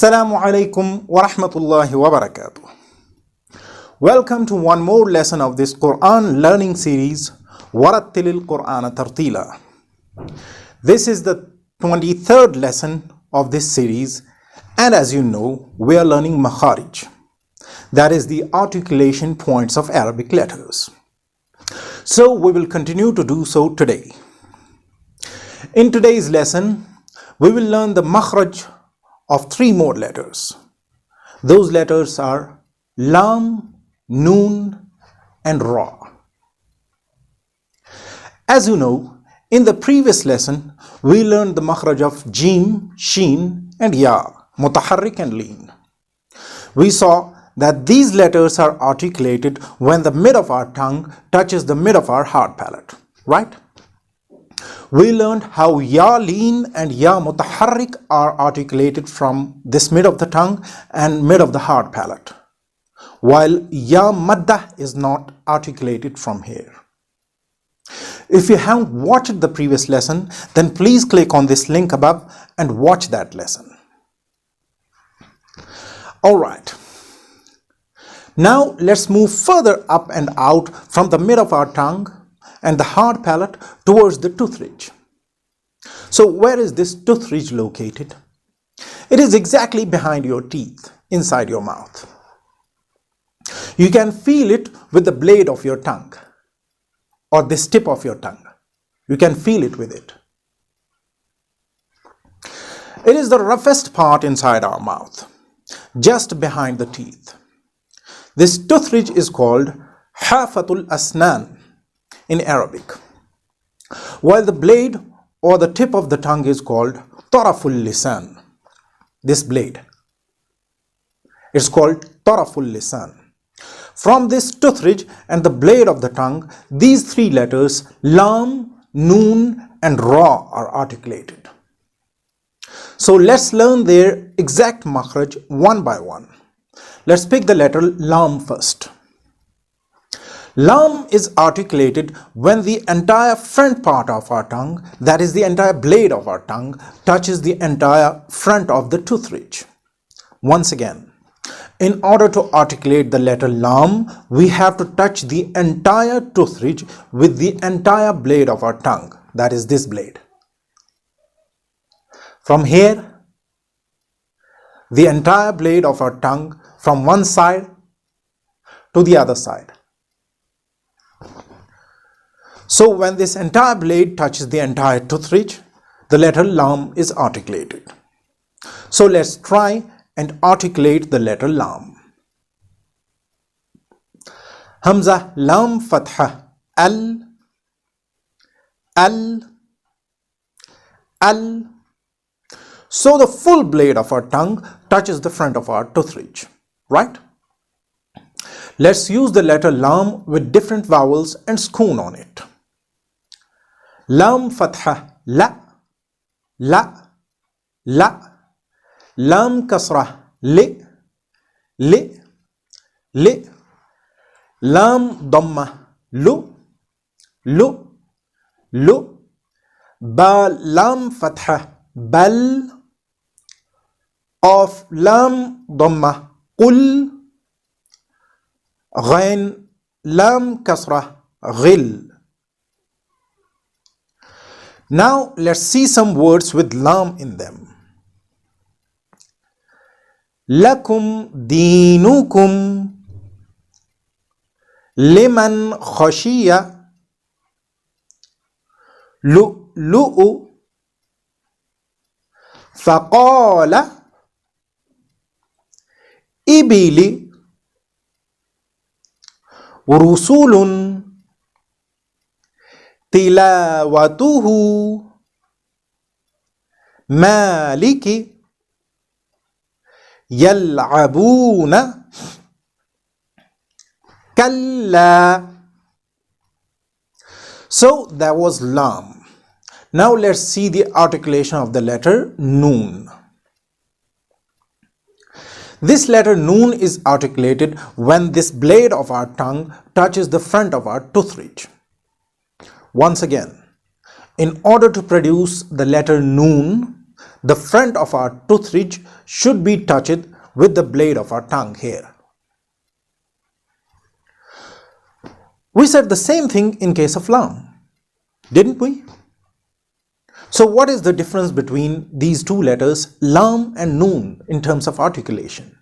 Assalam-u-Alaykum wa rahmatullahi wa barakatuh. Welcome to one more lesson of this Quran learning series, ورتل القرآن ترتيلا. This is the 23rd lesson of this series, and as you know, we are learning Makhraj, that is the articulation points of Arabic letters. So we will continue to do so today. In today's lesson, we will learn the Makhraj of three more letters. Those letters are Lam, Noon and Ra. As you know, in the previous lesson, we learned the Makhraj of Jim, Sheen and Ya, Mutaharrik and Leen. We saw that these letters are articulated when the mid of our tongue touches the mid of our hard palate, right? We learned how Ya Leen and Ya Mutaharrik are articulated from this mid of the tongue and mid of the hard palate, while Ya Maddah is not articulated from here. If you haven't watched the previous lesson, then please click on this link above and watch that lesson. Alright, now let's move further up and out from the mid of our tongue and the hard palate towards the tooth ridge. So where is this tooth ridge located? It is exactly behind your teeth, inside your mouth. You can feel it with the blade of your tongue or this tip of your tongue. You can feel it with it. It is the roughest part inside our mouth, just behind the teeth. This tooth ridge is called Hafatul Asnan in Arabic, while the blade or the tip of the tongue is called Taraful Lisan. This blade is called Taraful Lisan. From this tooth ridge and the blade of the tongue, these three letters Lam, Noon and Ra are articulated. So let's learn their exact makhraj one by one. Let's pick the letter Lam first. Lam is articulated when the entire front part of our tongue, that is the entire blade of our tongue, touches the entire front of the tooth ridge. Once again, in order to articulate the letter Lam, we have to touch the entire tooth ridge with the entire blade of our tongue, that is this blade. From here, the entire blade of our tongue from one side to the other side. So when this entire blade touches the entire tooth ridge, the letter Lam is articulated. So let's try and articulate the letter Lam. Hamza Lam Fatha Al, Al, Al. So the full blade of our tongue touches the front of our tooth ridge, right? Let's use the letter Lam with different vowels and sukoon on it. Lam Fatha La, La, La. Lam Kasrah Li, Li, Li. Lam Dhamma Lu, Lu, Lu. Ba Lam Fatha Bal. Of Lam Dhamma Qul. Ghain Lam Kasrah Ghil. Now let's see some words with Lam in them. Lakum Dinukum, Liman Khashiya, Lu'lu'u, Faqala, Ibili, Rusulun, Tilawatuhu, Maliki, Yal'abuna, Kalla. So that was Lam. Now let's see the articulation of the letter Noon. This letter Noon is articulated when this blade of our tongue touches the front of our tooth ridge. Once again, in order to produce the letter Noon, the front of our tooth ridge should be touched with the blade of our tongue here. We said the same thing in case of Lam, didn't we? So what is the difference between these two letters, Lam and Noon, in terms of articulation?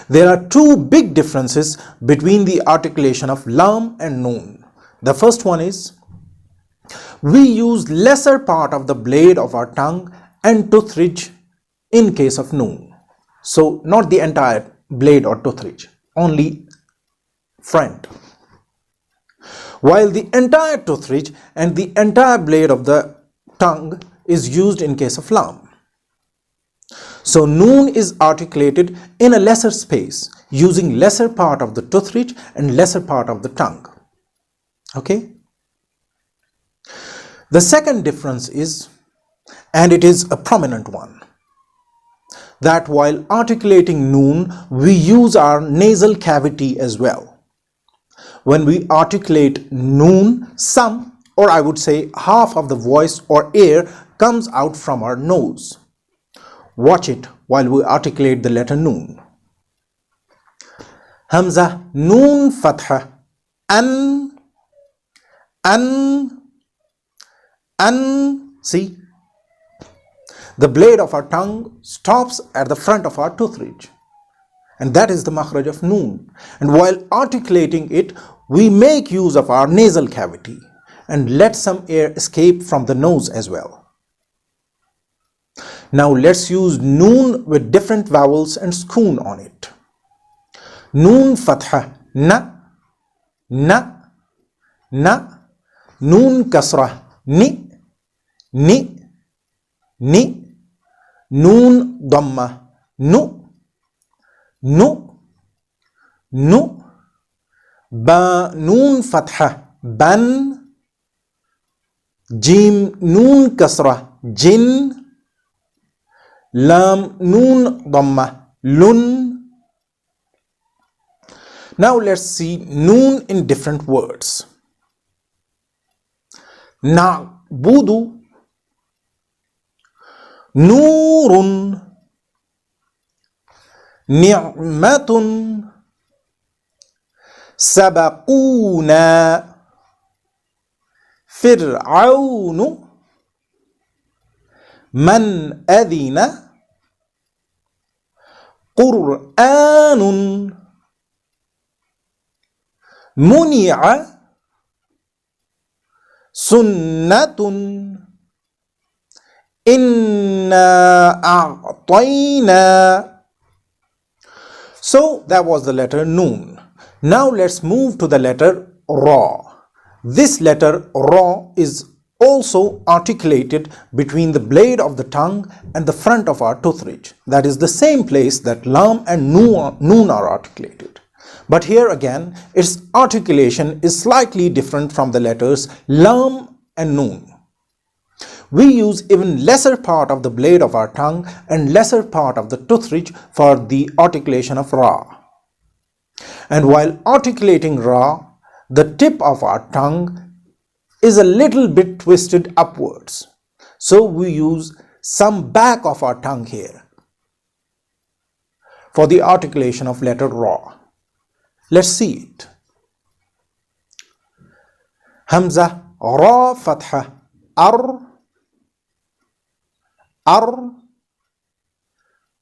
There are two big differences between the articulation of Lam and Noon. The first one is, we use lesser part of the blade of our tongue and tooth ridge in case of Noon. So not the entire blade or tooth ridge, only front. While the entire tooth ridge and the entire blade of the tongue is used in case of Lam. So Noon is articulated in a lesser space, using lesser part of the tooth ridge and lesser part of the tongue. Okay? The second difference is, and it is a prominent one, that while articulating Noon, we use our nasal cavity as well. When we articulate Noon, some, or I would say half of the voice or air comes out from our nose. Watch it while we articulate the letter Noon. Hamza, Noon, Fatha, an, see? The blade of our tongue stops at the front of our tooth ridge. And that is the Makhraj of Noon. And while articulating it, we make use of our nasal cavity and let some air escape from the nose as well. Now let's use Noon with different vowels and sukoon on it. Noon Fatha, na, na, na. Noon Kasra, ni, ni, ni. Noon Dhamma, nu, nu, nu. Ba Noon Fatha, ban. Jim Noon Kasra, jin. Lam Noon Dhamma, lun. Now let's see Noon in different words. Na'budu, Nurun, Ni'matun, Sabaquna, Fir'aunu, Man adina, Qur'anun, Muni'a, Sunnatun, Inna a'tayna. So that was the letter Noon. Now let's move to the letter Ra. This letter Ra is also articulated between the blade of the tongue and the front of our tooth ridge. That is the same place that Lam and Noon are articulated. But here again, its articulation is slightly different from the letters Lam and Noon. We use even lesser part of the blade of our tongue and lesser part of the tooth ridge for the articulation of Ra. And while articulating Ra, the tip of our tongue is a little bit twisted upwards. So we use some back of our tongue here for the articulation of letter Ra. Let's see it. Hamza, Ra, Fatha, ar, ar,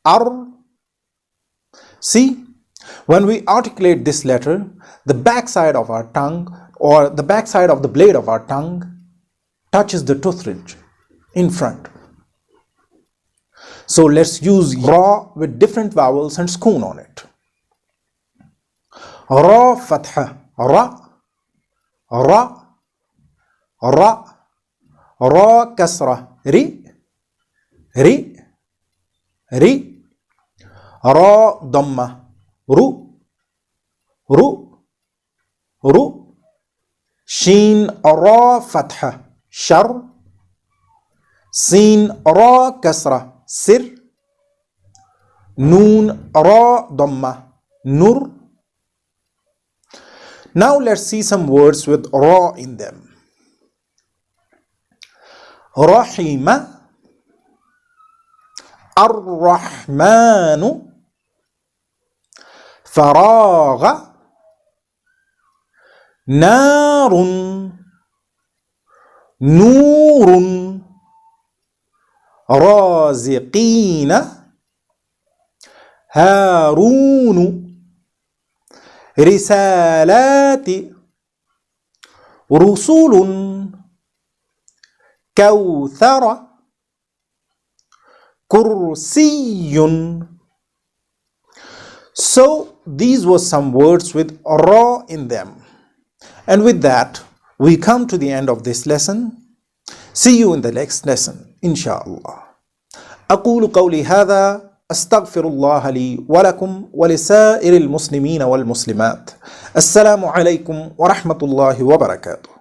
ar. See, when we articulate this letter, the back side of our tongue or the back side of the blade of our tongue touches the tooth ridge in front. So let's use Ra with different vowels and sukoon on it. Ra Fatha, Ra, Ra, Ra, Ra Kasra, Ri, Ri, Ri, Ra Dhamma, Ru, Ru, Ru. Sheen Ra Fatha, Shar, Sin Ra Kasra, Sir, Noon Ra Dhamma, Nur. Now let's see some words with Ra in them. Rahima, الرحمن فراغ نار نور رازقين هارون رسالات رسل كوثر كرسي. So these were some words with Ra in them. And with that, we come to the end of this lesson. See you in the next lesson, inshallah. أقول قولي هذا أستغفر الله لي ولكم ولسائر المسلمين والمسلمات. السلام عليكم ورحمة الله وبركاته.